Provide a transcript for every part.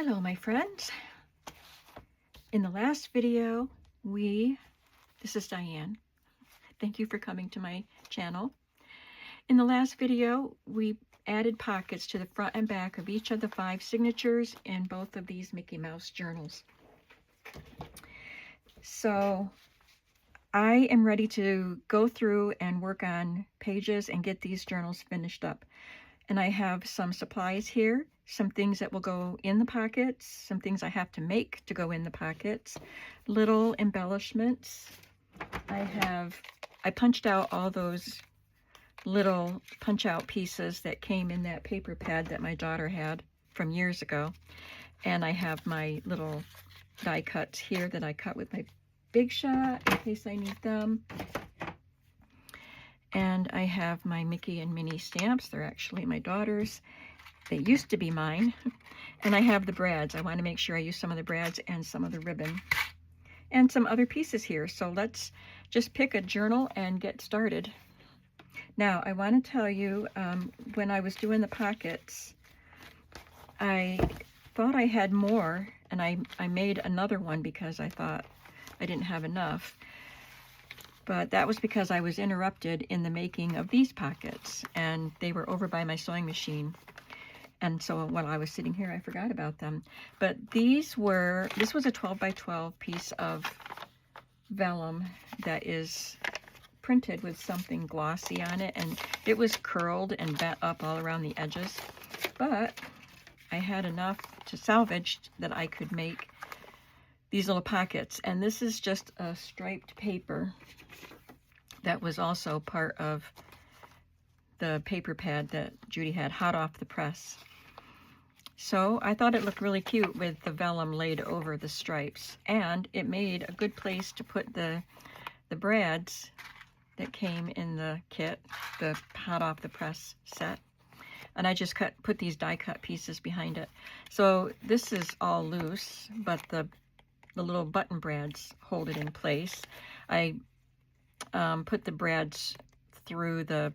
Hello, my friends. In the last video, this is Diane. Thank you for coming to my channel. In the last video, we added pockets to the front and back of each of the 5 signatures in both of these Mickey Mouse journals. So I am ready to go through and work on pages and get these journals finished up. And I have some supplies here, some things that will go in the pockets, some things I have to make to go in the pockets, little embellishments. I punched out all those little punch out pieces that came in that paper pad that my daughter had from years ago. And I have my little die cuts here that I cut with my Big Shot in case I need them. And I have my Mickey and Minnie stamps. They're actually my daughter's. They used to be mine. And I have the brads. I want to make sure I use some of the brads and some of the ribbon. And some other pieces here. So let's just pick a journal and get started. Now, I want to tell you, when I was doing the pockets, I thought I had more. And I made another one because I thought I didn't have enough. But that was because I was interrupted in the making of these pockets, and they were over by my sewing machine. And so while I was sitting here, I forgot about them. But this was a 12 by 12 piece of vellum that is printed with something glossy on it, and it was curled and bent up all around the edges. But I had enough to salvage that I could make these little pockets. And this is just a striped paper that was also part of the paper pad that Judy had hot off the press. So I thought it looked really cute with the vellum laid over the stripes, and it made a good place to put the brads that came in the kit, the hot off the press set. And I just put these die cut pieces behind it. So this is all loose, but the little button brads hold it in place. I put the brads through the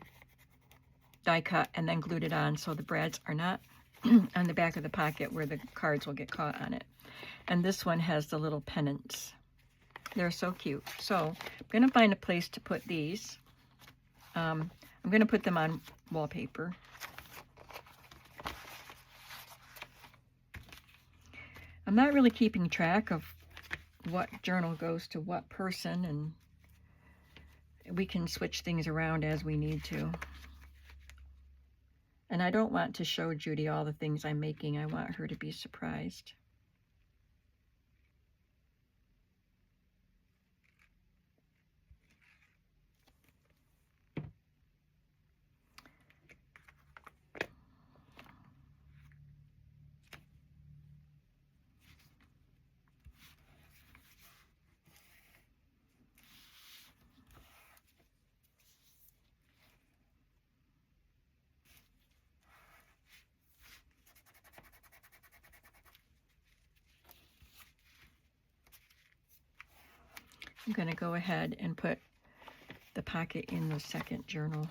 die cut and then glued it on so the brads are not on the back of the pocket where the cards will get caught on it. And this one has the little pennants. They're so cute. So I'm going to find a place to put these. I'm going to put them on wallpaper. I'm not really keeping track of what journal goes to what person, and we can switch things around as we need to. And I don't want to show Judy all the things I'm making. I want her to be surprised. I'm going to go ahead and put the pocket in the second journal.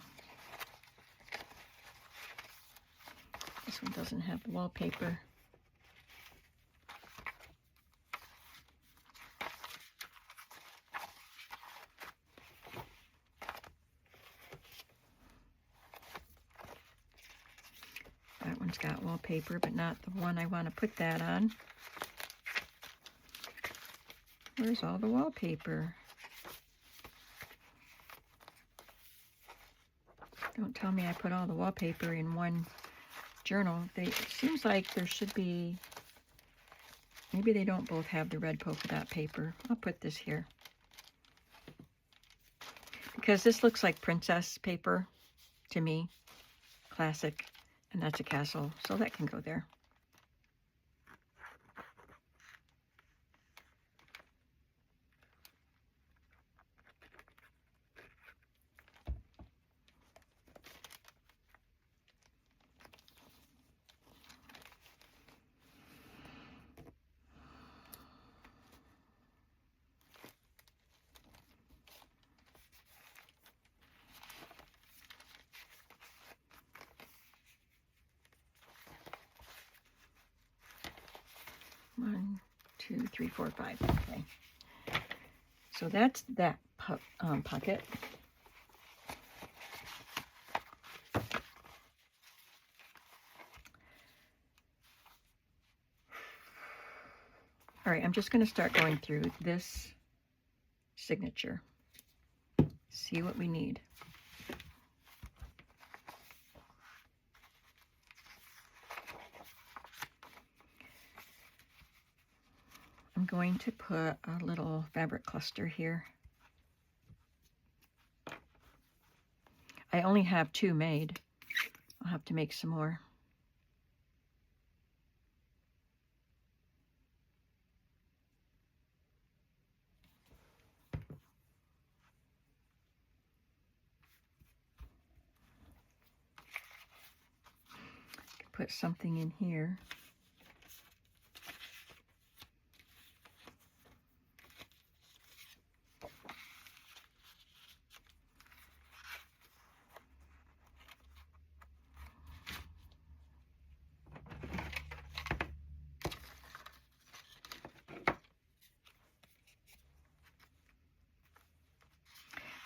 This one doesn't have wallpaper. That one's got wallpaper, but not the one I want to put that on. Where's all the wallpaper? Don't tell me I put all the wallpaper in one journal. It seems like there should be, maybe they don't both have the red polka dot paper. I'll put this here. Because this looks like princess paper to me. Classic. And that's a castle, so that can go there. 1, 2, 3, 4, 5. Okay. So that's that pocket. All right, I'm just going to start going through this signature. See what we need. I'm going to put a little fabric cluster here. I only have 2 made. I'll have to make some more. Put something in here.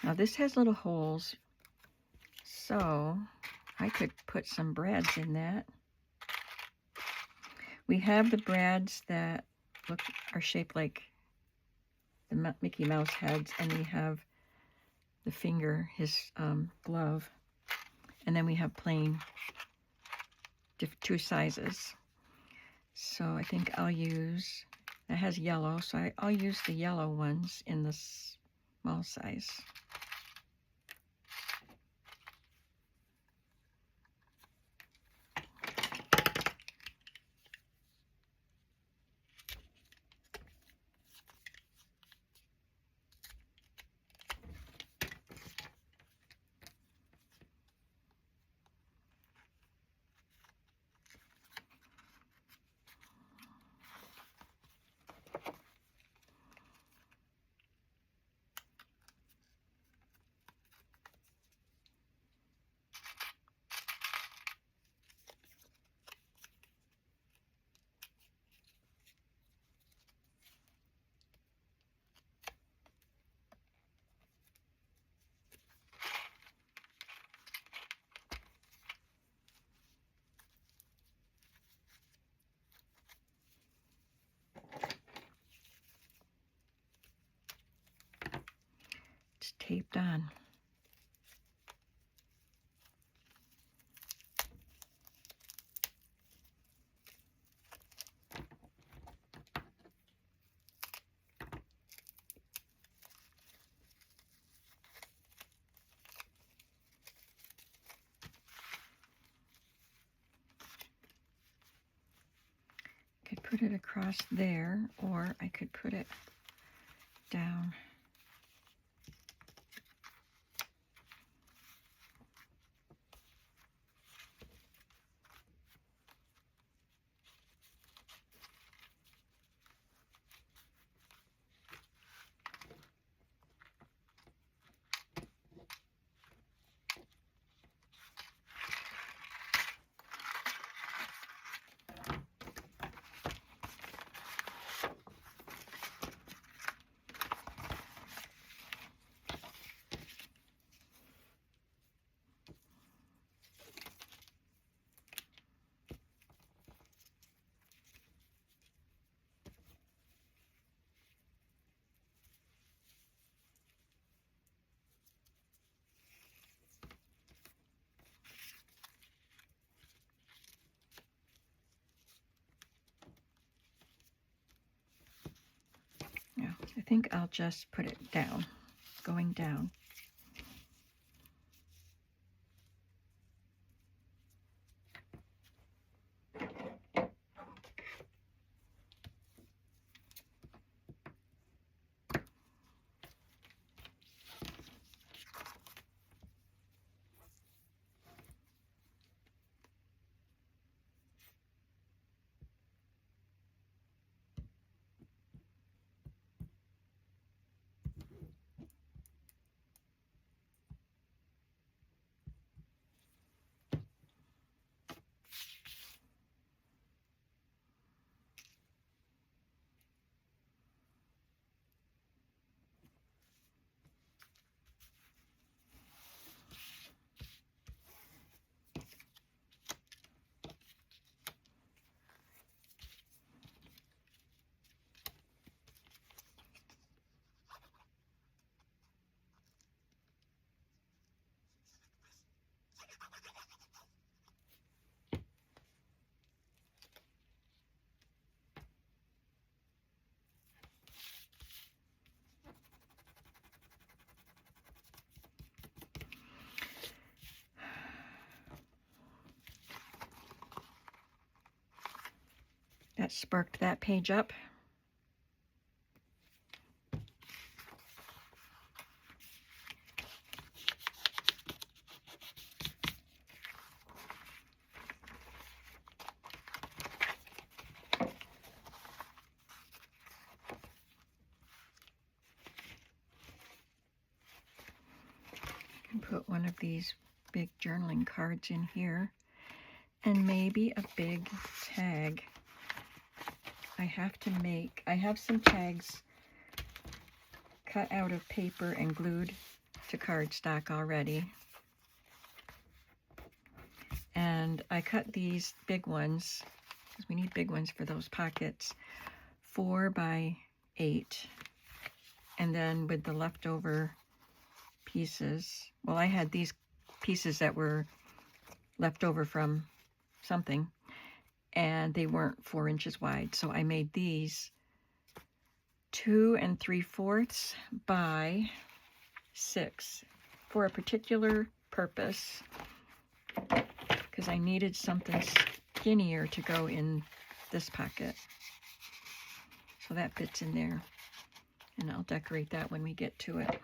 Now this has little holes, so I could put some brads in that. We have the brads that are shaped like the Mickey Mouse heads, and we have the finger, his glove, and then we have plain 2 sizes. So I think I'll use, that has yellow, so I'll use the yellow ones in the small size. It's taped on. Could put it across there, or I could put it down. Yeah, I think I'll just put it down, going down. That sparked that page up. Put one of these big journaling cards in here, and maybe a big tag. I have some tags cut out of paper and glued to cardstock already. And I cut these big ones, because we need big ones for those pockets, 4 by 8. And then with the leftover pieces, well, I had these pieces that were left over from something, and they weren't 4 inches wide, so I made these 2 3/4 by 6 for a particular purpose, because I needed something skinnier to go in this pocket. So that fits in there, and I'll decorate that when we get to it.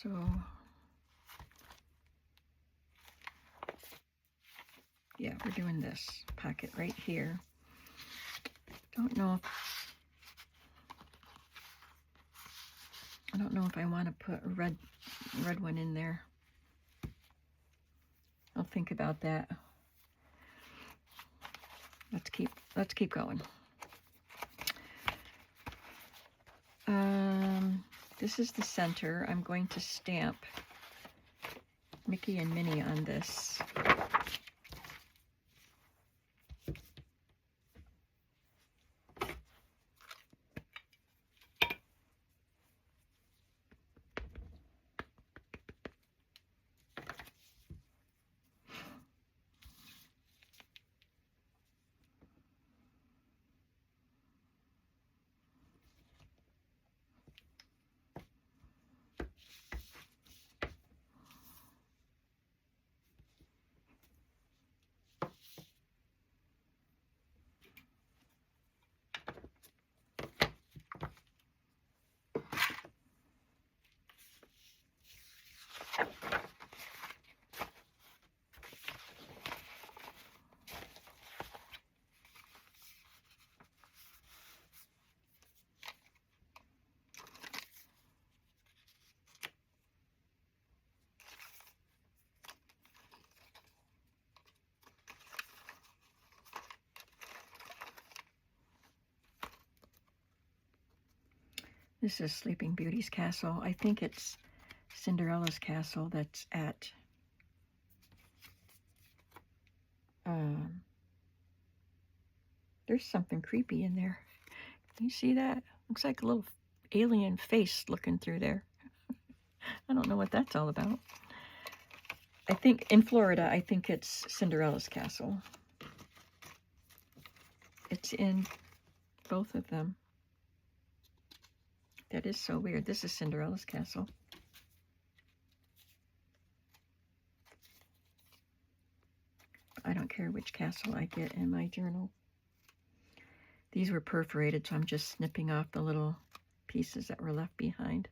So yeah, we're doing this pocket right here. I don't know if I want to put a red one in there. I'll think about that. Let's keep going. This is the center. I'm going to stamp Mickey and Minnie on this. This is Sleeping Beauty's castle. I think it's Cinderella's castle that's at there's something creepy in there. Can you see that? Looks like a little alien face looking through there. I don't know what that's all about. I think in Florida, I think it's Cinderella's castle. It's in both of them. That is so weird. This is Cinderella's castle. I don't care which castle I get in my journal. These were perforated, so I'm just snipping off the little pieces that were left behind.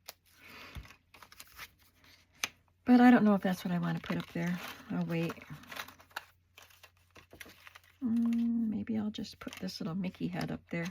But I don't know if that's what I want to put up there. I'll wait. Maybe I'll just put this little Mickey head up there.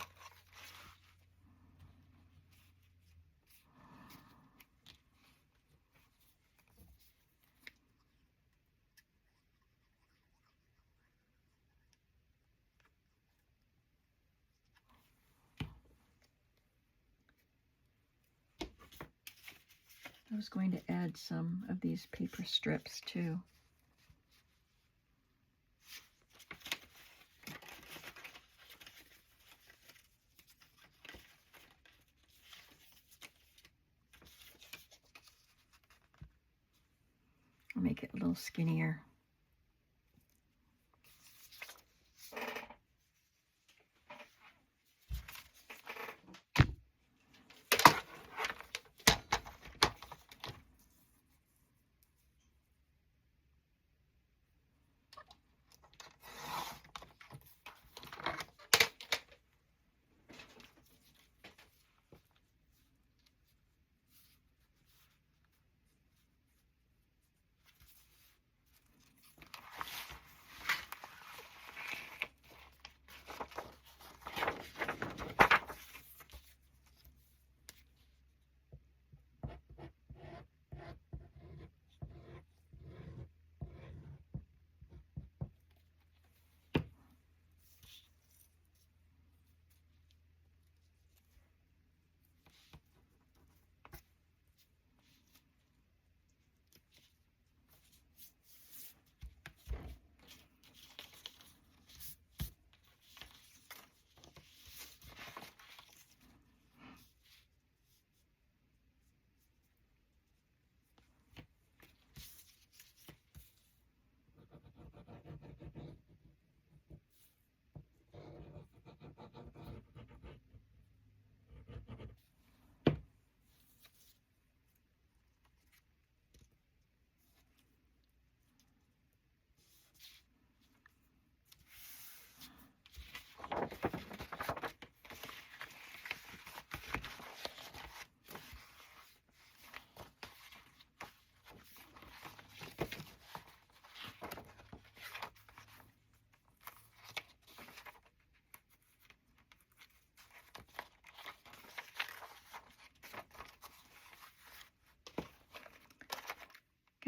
I was going to add some of these paper strips too. I'll make it a little skinnier.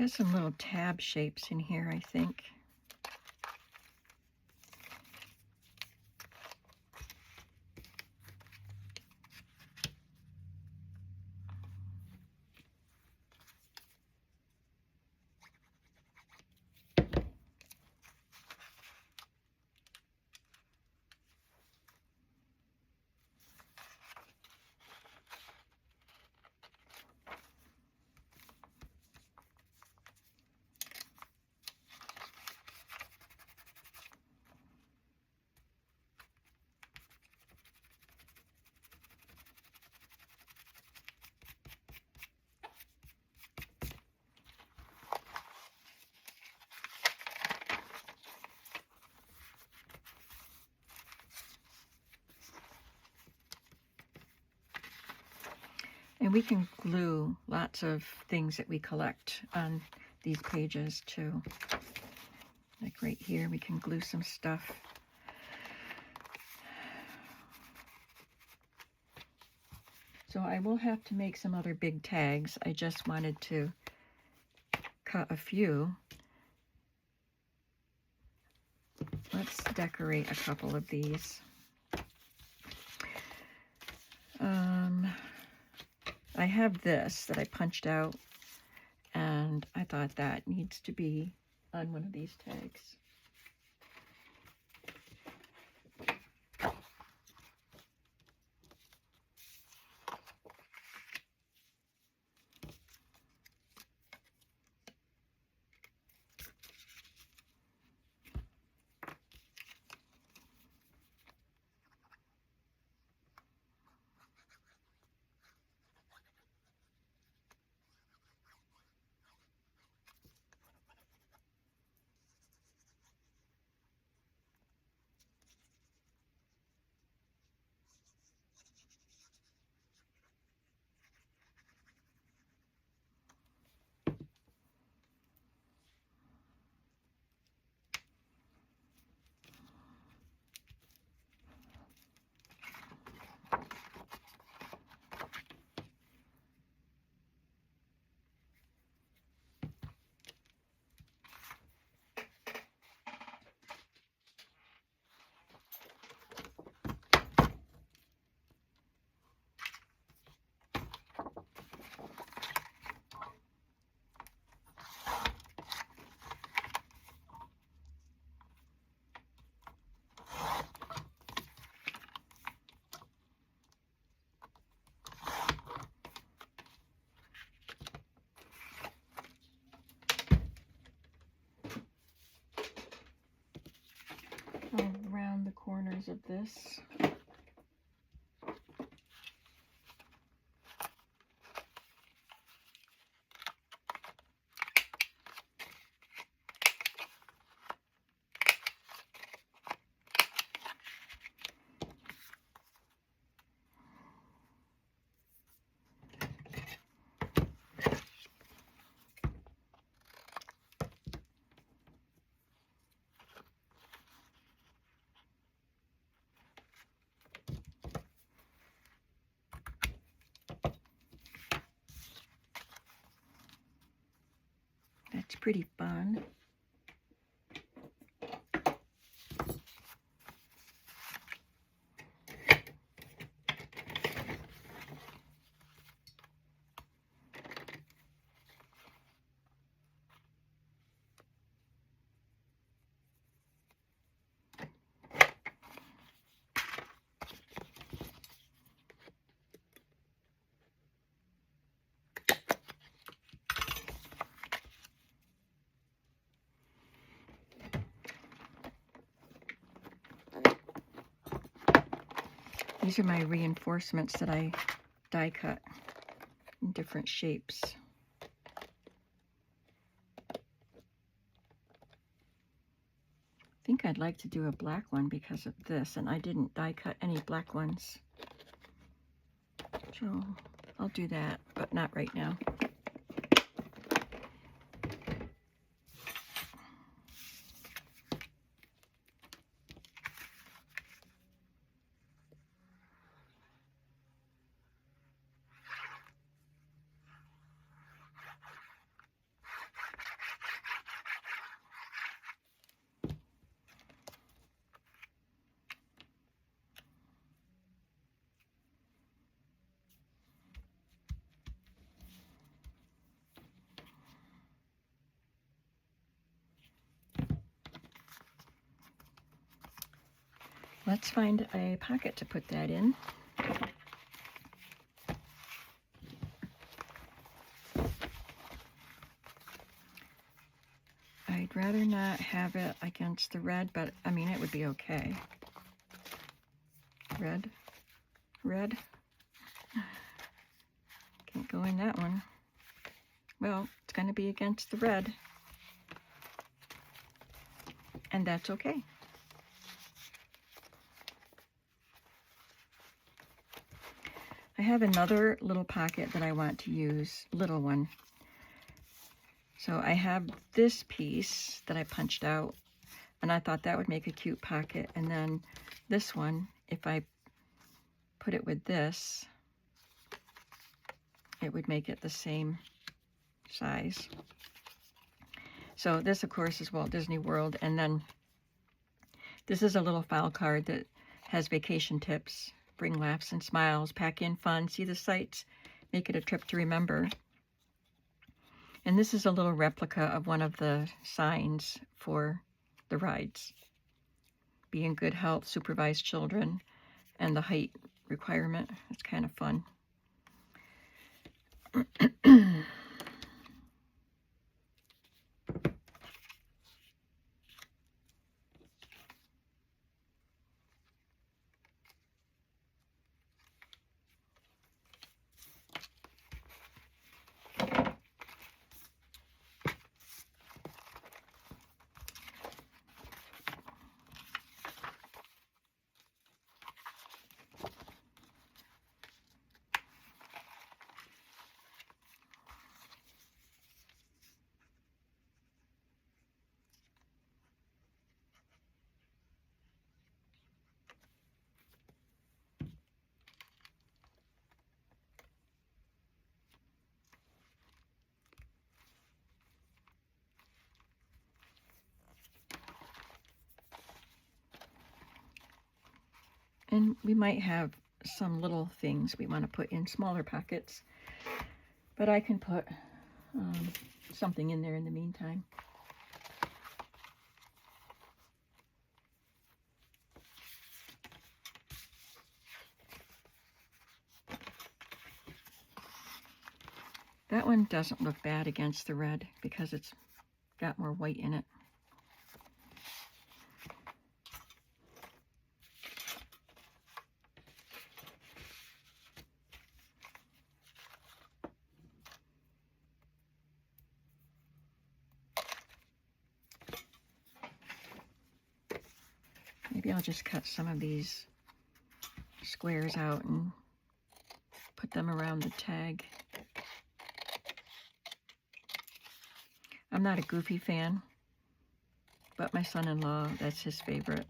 Got some little tab shapes in here, I think. And we can glue lots of things that we collect on these pages too. Like right here, we can glue some stuff. So I will have to make some other big tags. I just wanted to cut a few. Let's decorate a couple of these. I have this that I punched out, and I thought that needs to be on one of these tags. Around the corners of this. That's pretty fun. These are my reinforcements that I die cut in different shapes. I think I'd like to do a black one because of this, and I didn't die cut any black ones. So I'll do that, but not right now. Let's find a pocket to put that in. I'd rather not have it against the red, but I mean, it would be okay. Red, red. Can't go in that one. Well, it's going to be against the red. And that's okay. I have another little pocket that I want to use, little one. So I have this piece that I punched out, and I thought that would make a cute pocket. And then this one, if I put it with this, it would make it the same size. So this, of course, is Walt Disney World. And then this is a little file card that has vacation tips. Bring laughs and smiles, pack in fun, see the sights, make it a trip to remember. And this is a little replica of one of the signs for the rides. Be in good health, supervise children, and the height requirement. It's kind of fun. And we might have some little things we want to put in smaller pockets, but I can put something in there in the meantime. That one doesn't look bad against the red because it's got more white in it. Maybe I'll just cut some of these squares out and put them around the tag. I'm not a Goofy fan, but my son-in-law, that's his favorite.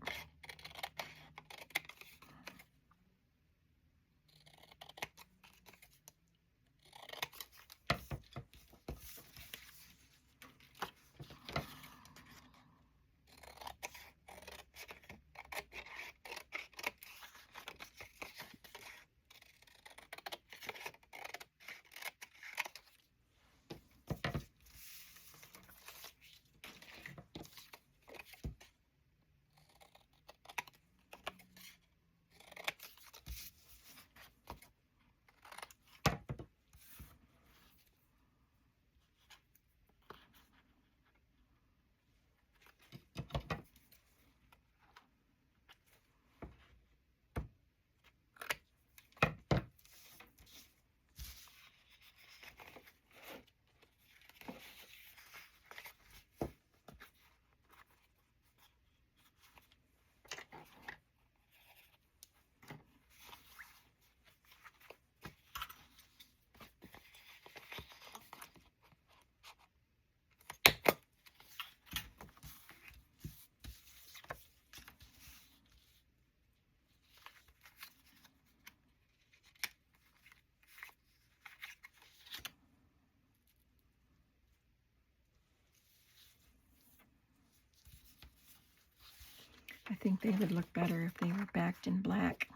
I think they would look better if they were backed in black.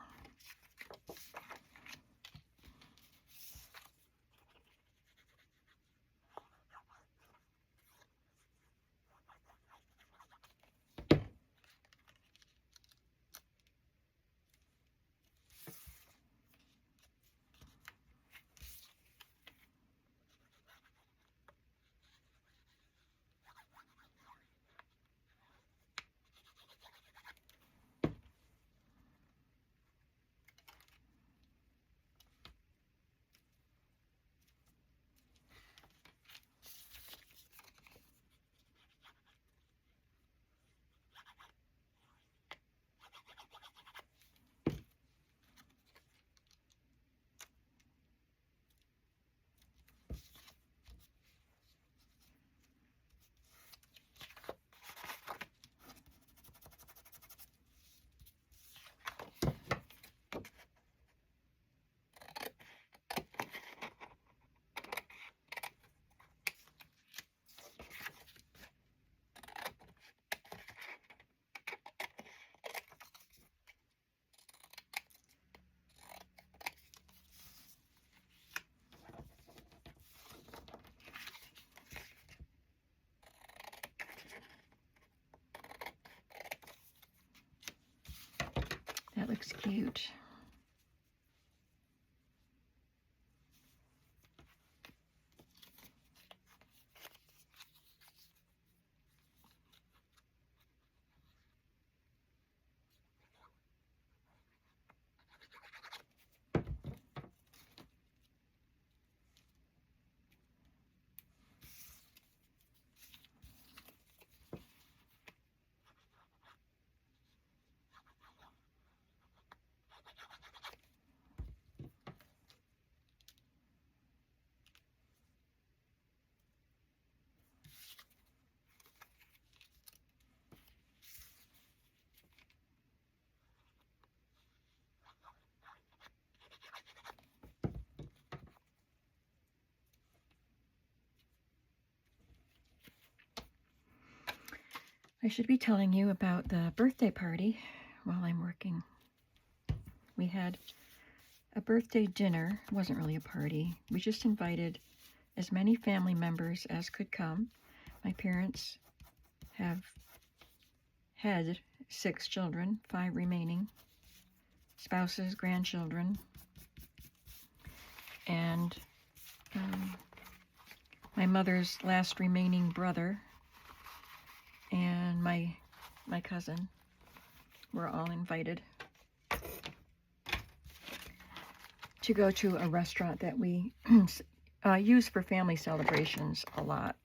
That looks cute. I should be telling you about the birthday party while I'm working. We had a birthday dinner. It wasn't really a party. We just invited as many family members as could come. My parents have had 6 children, 5 remaining, spouses, grandchildren, and my mother's last remaining brother and my cousin were all invited to go to a restaurant that we use for family celebrations a lot,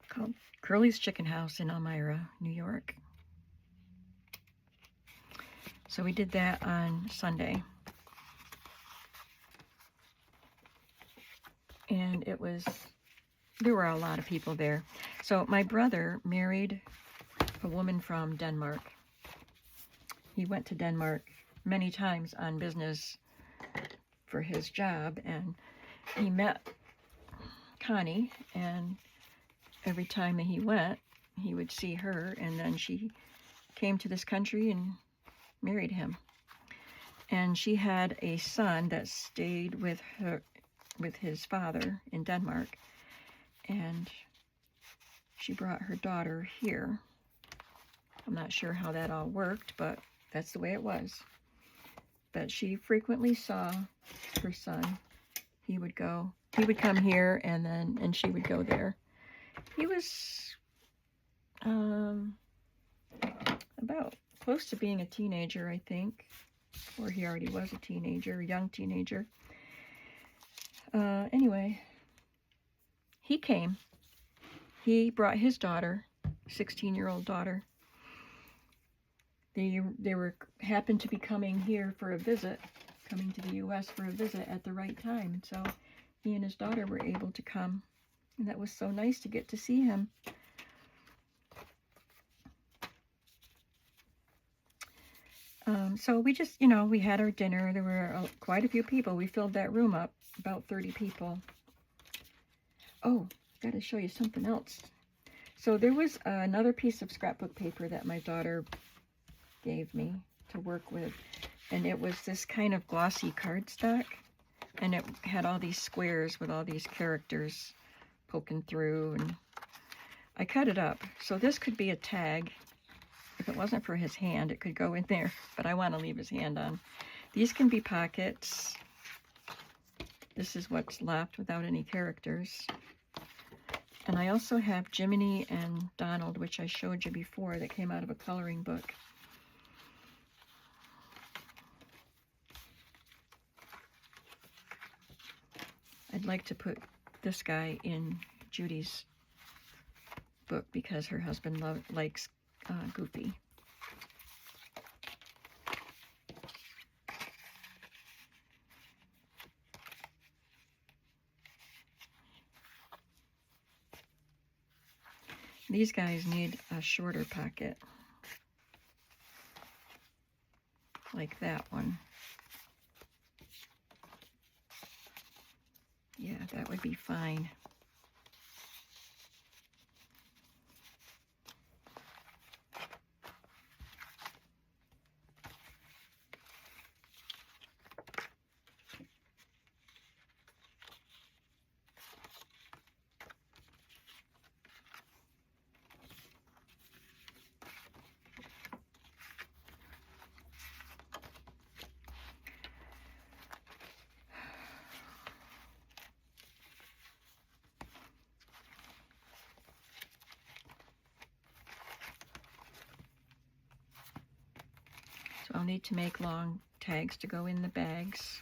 called Curly's Chicken House in Elmira, New York. So we did that on Sunday. And there were a lot of people there. So my brother married a woman from Denmark. He went to Denmark many times on business for his job, and he met Connie, and every time that he went, he would see her, and then she came to this country and married him. And she had a son that stayed with his father in Denmark, and she brought her daughter here. I'm not sure how that all worked, but that's the way it was. But she frequently saw her son. He would come here, and she would go there. He was about close to being a teenager, I think, or he already was a teenager, a young teenager. Anyway, he came. He brought his daughter, 16-year-old daughter. They happened to be coming here for a visit, coming to the U.S. for a visit at the right time. And so he and his daughter were able to come, and that was so nice to get to see him. So we just, we had our dinner. There were quite a few people. We filled that room up, about 30 people. Oh, got to show you something else. So there was another piece of scrapbook paper that my daughter gave me to work with, and it was this kind of glossy cardstock, and it had all these squares with all these characters poking through, and I cut it up. So this could be a tag. If it wasn't for his hand, it could go in there, but I want to leave his hand on. These can be pockets. This is what's left without any characters. And I also have Jiminy and Donald, which I showed you before, that came out of a coloring book. I'd like to put this guy in Judy's book because her husband likes Goofy. These guys need a shorter pocket, like that one. Yeah, that would be fine. So I'll need to make long tags to go in the bags.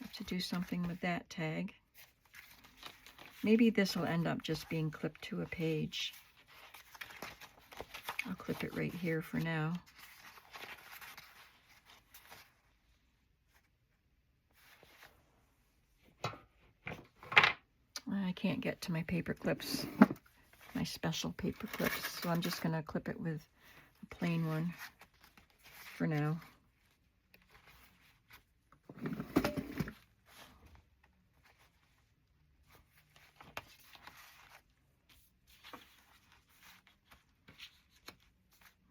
Have to do something with that tag. Maybe this will end up just being clipped to a page. I'll clip it right here for now. I can't get to my paper clips, my special paper clips, so I'm just going to clip it with a plain one for now.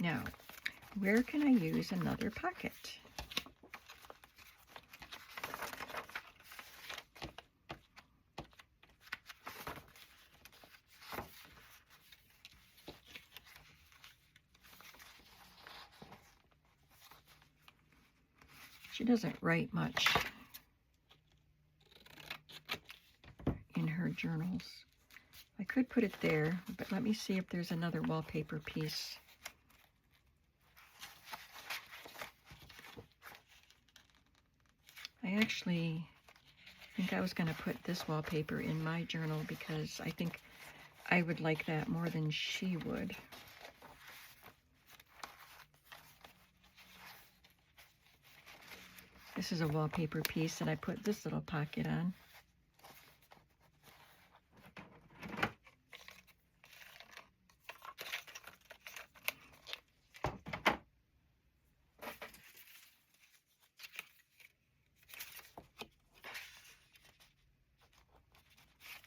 Now, where can I use another pocket? She doesn't write much in her journals. I could put it there, but let me see if there's another wallpaper piece. I actually think I was going to put this wallpaper in my journal because I think I would like that more than she would. This is a wallpaper piece that I put this little pocket on.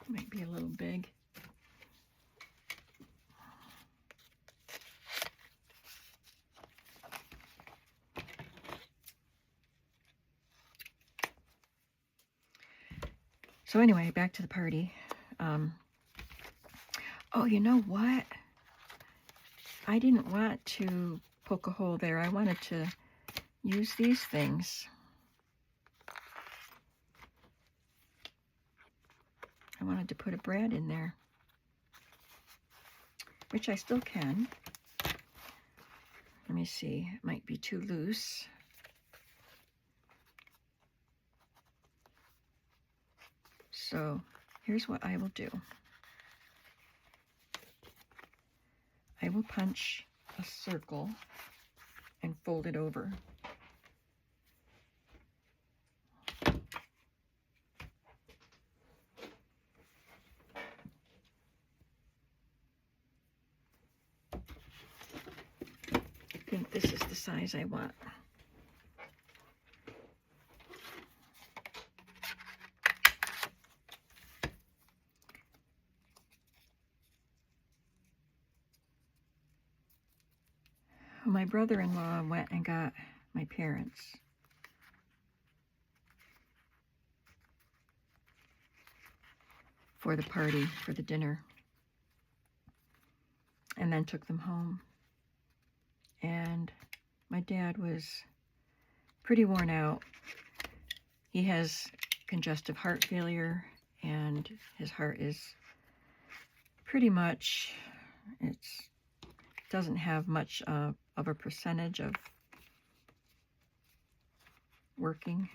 Might be a little big. So anyway, back to the party. Oh, you know what? I didn't want to poke a hole there. I wanted to use these things. I wanted to put a brad in there, which I still can. Let me see. It might be too loose. So here's what I will do. I will punch a circle and fold it over. I think this is the size I want. My brother-in-law went and got my parents for the party, for the dinner, and then took them home. And my dad was pretty worn out. He has congestive heart failure, and his heart is pretty much, it doesn't have much of a percentage of working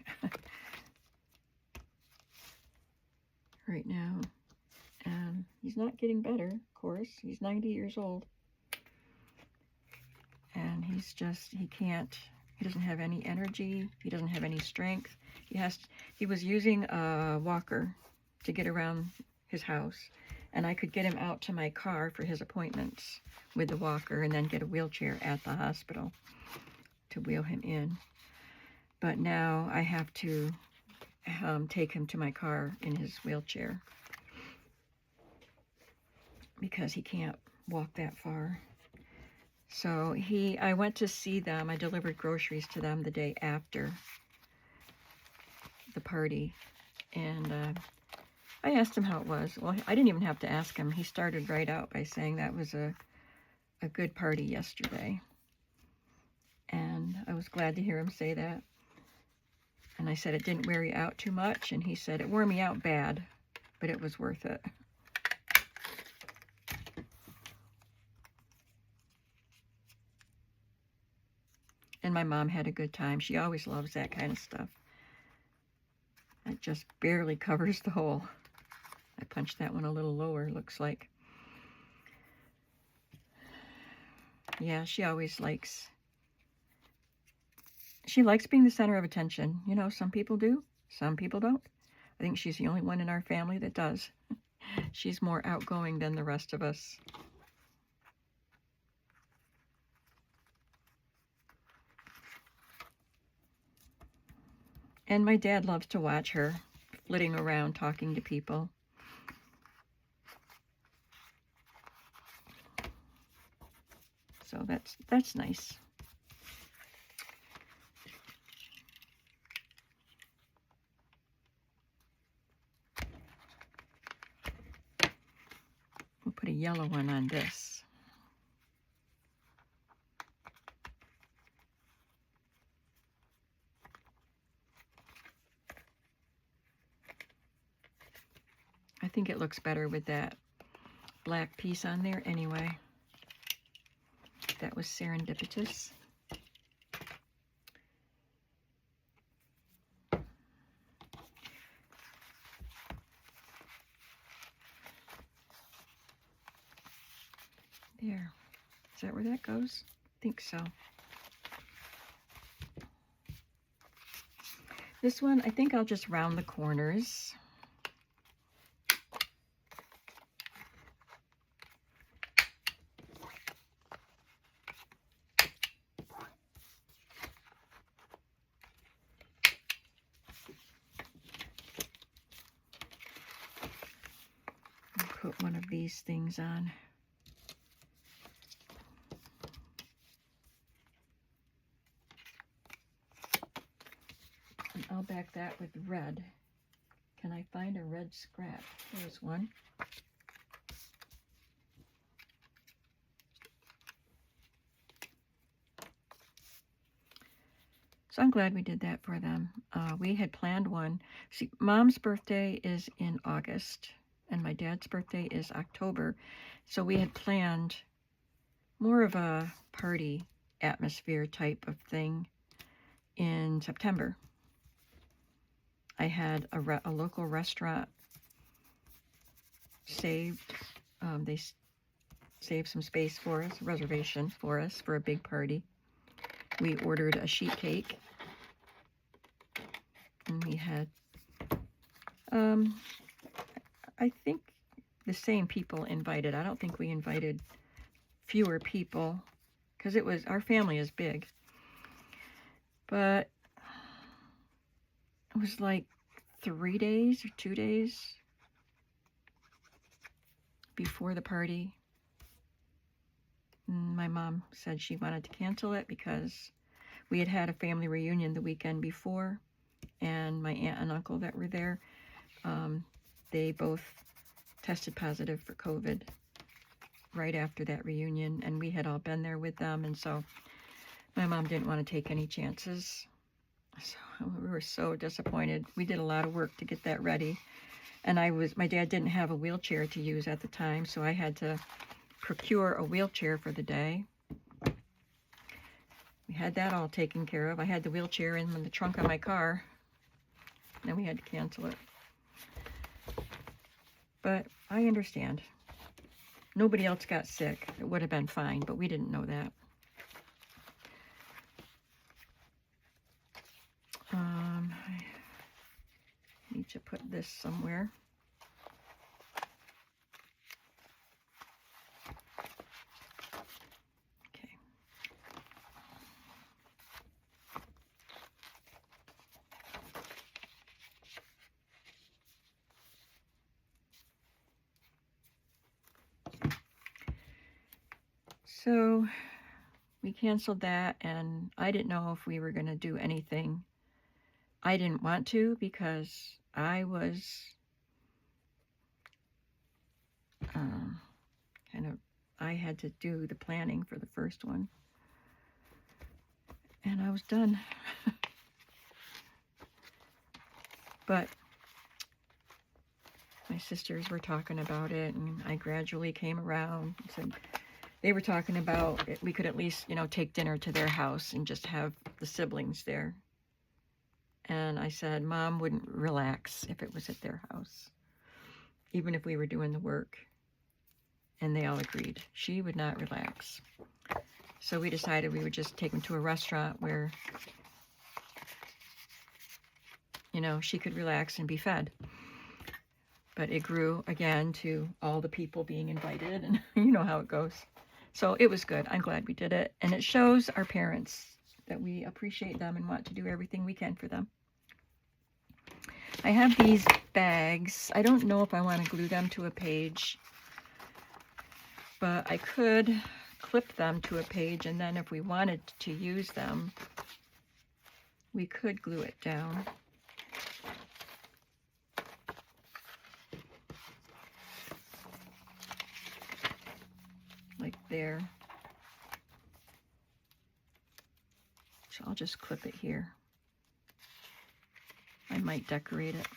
right now. And he's not getting better, of course. He's 90 years old. And he's just, he doesn't have any energy. He doesn't have any strength. He was using a walker to get around his house. And I could get him out to my car for his appointments with the walker and then get a wheelchair at the hospital to wheel him in. But now I have to take him to my car in his wheelchair because he can't walk that far. So I went to see them. I delivered groceries to them the day after the party. And I asked him how it was. Well, I didn't even have to ask him. He started right out by saying that was a good party yesterday. And I was glad to hear him say that. And I said it didn't wear you out too much. And he said it wore me out bad, but it was worth it. And my mom had a good time. She always loves that kind of stuff. It just barely covers the hole. I punched that one a little lower, looks like. Yeah, she always likes... She likes being the center of attention. You know, some people do, some people don't. I think she's the only one in our family that does. She's more outgoing than the rest of us. And my dad loves to watch her flitting around talking to people. So that's nice. We'll put a yellow one on this. I think it looks better with that black piece on there anyway. That was serendipitous. There. Is that where that goes? I think so. This one, I think I'll just round the corners. Put one of these things on. And I'll back that with red. Can I find a red scrap? There's one. So I'm glad we did that for them. We had planned one. See, Mom's birthday is in August, and my dad's birthday is October. So we had planned more of a party atmosphere type of thing in September. I had a local restaurant saved. They saved some space for us, a reservation for us for a big party. We ordered a sheet cake. And we had, I think the same people invited. I don't think we invited fewer people because our family is big. But it was like 3 days or 2 days before the party. And my mom said she wanted to cancel it because we had had a family reunion the weekend before, and my aunt and uncle that were there, they both tested positive for COVID right after that reunion, and we had all been there with them, and so my mom didn't want to take any chances. So we were so disappointed. We did a lot of work to get that ready, and my dad didn't have a wheelchair to use at the time, so I had to procure a wheelchair for the day. We had that all taken care of. I had the wheelchair in the trunk of my car. Then we had to cancel it. But I understand. Nobody else got sick. It would have been fine, but we didn't know that. I need to put this somewhere. Okay. So we canceled that, and I didn't know if we were going to do anything. I didn't want to because I was I had to do the planning for the first one, and I was done. But my sisters were talking about it, and I gradually came around and said, they were talking about we could at least, you know, take dinner to their house and just have the siblings there. And I said, Mom wouldn't relax if it was at their house, even if we were doing the work. And they all agreed. She would not relax. So we decided we would just take them to a restaurant where, you know, she could relax and be fed. But it grew again to all the people being invited, and you know how it goes. So it was good. I'm glad we did it. And it shows our parents that we appreciate them and want to do everything we can for them. I have these bags. I don't know if I want to glue them to a page, but I could clip them to a page, and then if we wanted to use them, we could glue it down. Like there. So I'll just clip it here. I might decorate it.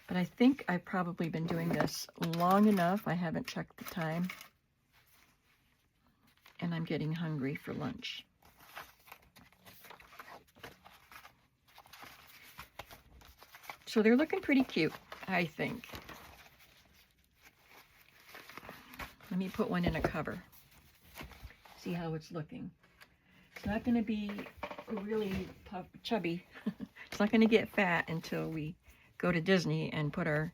But I think I've probably been doing this long enough. I haven't checked the time. And I'm getting hungry for lunch. So they're looking pretty cute, I think. Let me put one in a cover. See how it's looking. It's not going to be really chubby. It's not going to get fat until we go to Disney and put our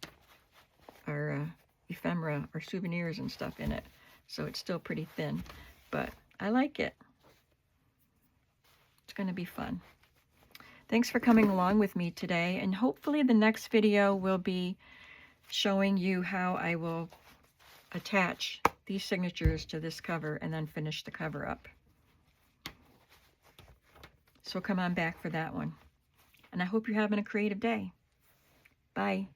ephemera or souvenirs and stuff in it. So it's still pretty thin, but I like it. It's going to be fun. Thanks for coming along with me today, and hopefully the next video will be showing you how I will attach these signatures to this cover and then finish the cover up. So come on back for that one. And I hope you're having a creative day. Bye.